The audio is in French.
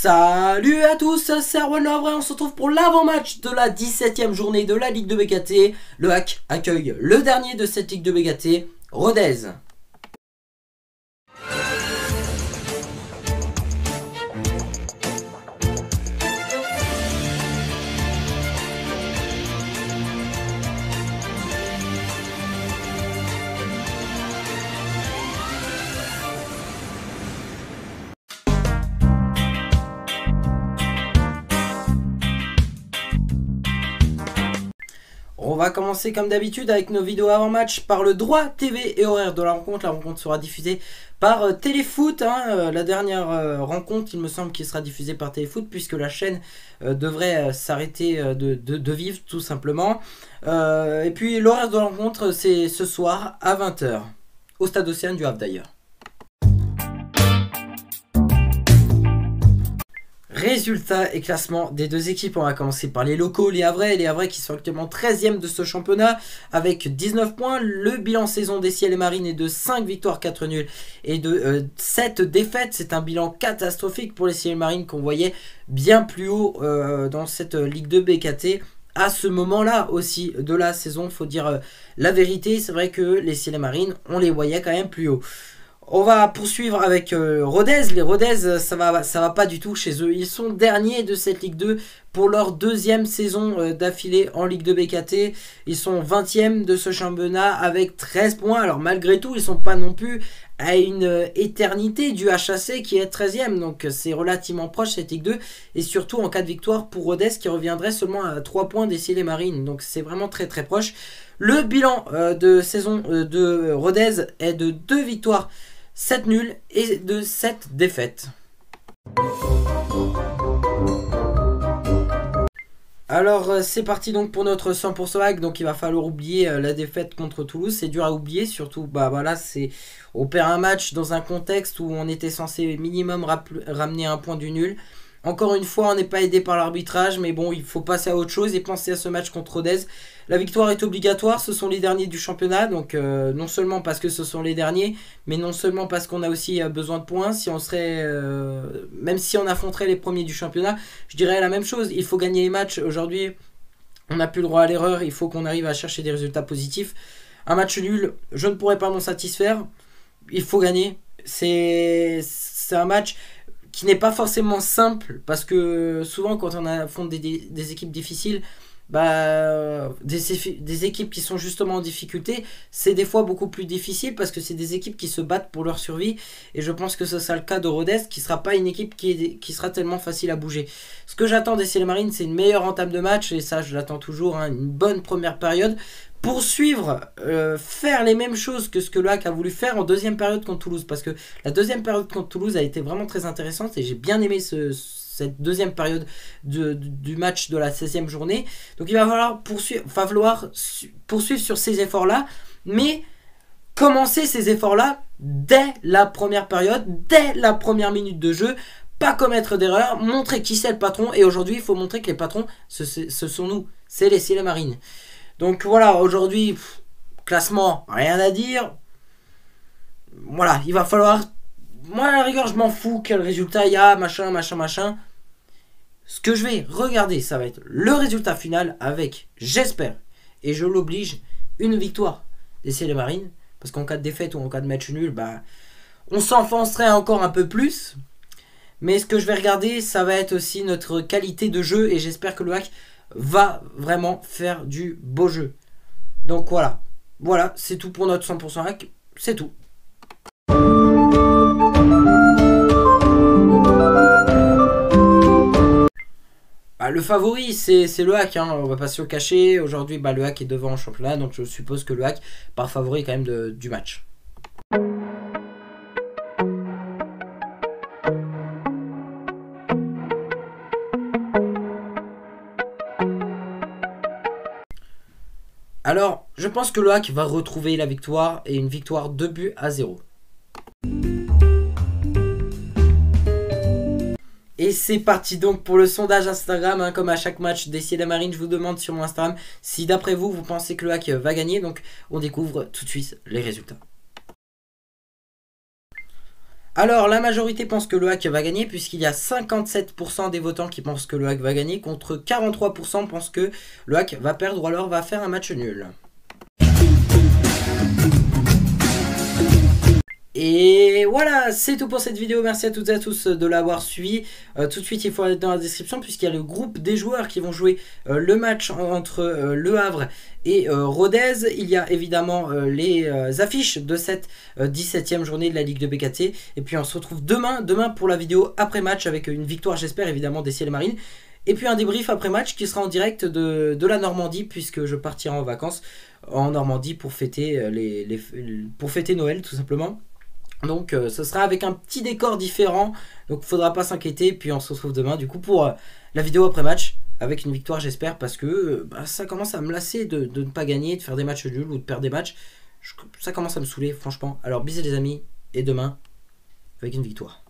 Salut à tous, c'est Erwan Lovre et on se retrouve pour l'avant-match de la 17e journée de la Ligue de BKT. Le HAC accueille le dernier de cette Ligue de BKT, Rodez. On va commencer comme d'habitude avec nos vidéos avant-match par le droit TV et horaire de la rencontre. La rencontre sera diffusée par Téléfoot. La dernière rencontre, il me semble qu'il sera diffusée par Téléfoot puisque la chaîne devrait s'arrêter de vivre tout simplement. Et puis l'horaire de la rencontre, c'est ce soir à 20 h au stade Océane du Havre d'ailleurs. Résultats et classement des deux équipes. On va commencer par les locaux, les Havrais. Les Havrais qui sont actuellement 13e de ce championnat avec 19 points. Le bilan saison des Ciels et Marines est de 5 victoires, 4 nuls et de 7 défaites. C'est un bilan catastrophique pour les Ciels et Marines qu'on voyait bien plus haut dans cette Ligue 2 BKT. À ce moment-là aussi de la saison, il faut dire la vérité. C'est vrai que les Ciels et Marines, on les voyait quand même plus haut. On va poursuivre avec Rodez. Les Rodez, ça va pas du tout chez eux. Ils sont derniers de cette Ligue 2 pour leur deuxième saison d'affilée en Ligue 2 BKT. Ils sont 20e de ce championnat avec 13 points. Alors malgré tout, ils sont pas non plus à une éternité du HAC qui est 13e. Donc c'est relativement proche cette Ligue 2. Et surtout en cas de victoire pour Rodez qui reviendrait seulement à 3 points des Ciels et Marines. Donc c'est vraiment très très proche. Le bilan de saison de Rodez est de 2 victoires, 7 nuls et de 7 défaites. Alors c'est parti donc pour notre 100% hack. Donc il va falloir oublier la défaite contre Toulouse. C'est dur à oublier, surtout voilà, on perd un match dans un contexte où on était censé minimum ramener un point du nul. Encore une fois, on n'est pas aidé par l'arbitrage, mais bon, il faut passer à autre chose et penser à ce match contre Rodez. La victoire est obligatoire, ce sont les derniers du championnat, donc non seulement parce que ce sont les derniers, mais non seulement parce qu'on a aussi besoin de points. Si on serait, même si on affronterait les premiers du championnat, je dirais la même chose. Il faut gagner les matchs. Aujourd'hui, on n'a plus le droit à l'erreur, il faut qu'on arrive à chercher des résultats positifs. Un match nul, je ne pourrais pas m'en satisfaire. Il faut gagner. C'est un match qui n'est pas forcément simple parce que souvent quand on affronte des équipes difficiles, des équipes qui sont justement en difficulté, c'est des fois beaucoup plus difficile parce que c'est des équipes qui se battent pour leur survie, et je pense que ce sera le cas de Rodez qui sera pas une équipe qui sera tellement facile à bouger. Ce que j'attends des Ciels et Marines, c'est une meilleure entame de match, et ça je l'attends toujours, une bonne première période. Poursuivre, faire les mêmes choses que ce que le HAC a voulu faire en deuxième période contre Toulouse, parce que la deuxième période contre Toulouse a été vraiment très intéressante et j'ai bien aimé cette deuxième période du match de la 16e journée. Donc il va falloir poursuivre sur ces efforts-là, mais commencer ces efforts-là dès la première période, dès la première minute de jeu. Pas commettre d'erreur, montrer qui c'est le patron, et aujourd'hui il faut montrer que les patrons, ce sont nous, c'est les Ciels et Marines. Donc voilà, aujourd'hui, classement, rien à dire. Voilà, il va falloir... Moi, à la rigueur, je m'en fous quel résultat il y a, machin. Ce que je vais regarder, ça va être le résultat final avec, j'espère, et je l'oblige, une victoire des Ciels et Marines. Parce qu'en cas de défaite ou en cas de match nul, on s'enfoncerait encore un peu plus. Mais ce que je vais regarder, ça va être aussi notre qualité de jeu, et j'espère que le HAC va vraiment faire du beau jeu. Donc voilà, c'est tout pour notre 100% hack, c'est tout. Le favori c'est le HAC, on va pas se le cacher. Aujourd'hui le HAC est devant en championnat, donc je suppose que le HAC part favori quand même du match. Alors, je pense que le HAC va retrouver la victoire, et une victoire 2-0. Et c'est parti donc pour le sondage Instagram, comme à chaque match des Ciels et Marines, je vous demande sur mon Instagram si d'après vous pensez que le HAC va gagner. Donc on découvre tout de suite les résultats. Alors la majorité pense que le HAC va gagner puisqu'il y a 57% des votants qui pensent que le HAC va gagner contre 43% pensent que le HAC va perdre ou alors va faire un match nul. Et voilà, c'est tout pour cette vidéo. Merci à toutes et à tous de l'avoir suivi. Tout de suite, il faut aller dans la description puisqu'il y a le groupe des joueurs qui vont jouer le match entre Le Havre et Rodez. Il y a évidemment les affiches de cette 17e journée de la Ligue de BKT. Et puis on se retrouve demain pour la vidéo après-match avec une victoire, j'espère, évidemment, des Ciels Marines. Et puis un débrief après-match qui sera en direct de la Normandie puisque je partirai en vacances en Normandie pour fêter, pour fêter Noël tout simplement. Donc ce sera avec un petit décor différent, donc il ne faudra pas s'inquiéter. Puis on se retrouve demain du coup pour la vidéo après match avec une victoire, j'espère, parce que ça commence à me lasser de ne pas gagner, de faire des matchs nuls ou de perdre des matchs. Ça commence à me saouler franchement. Alors bisous les amis et demain avec une victoire.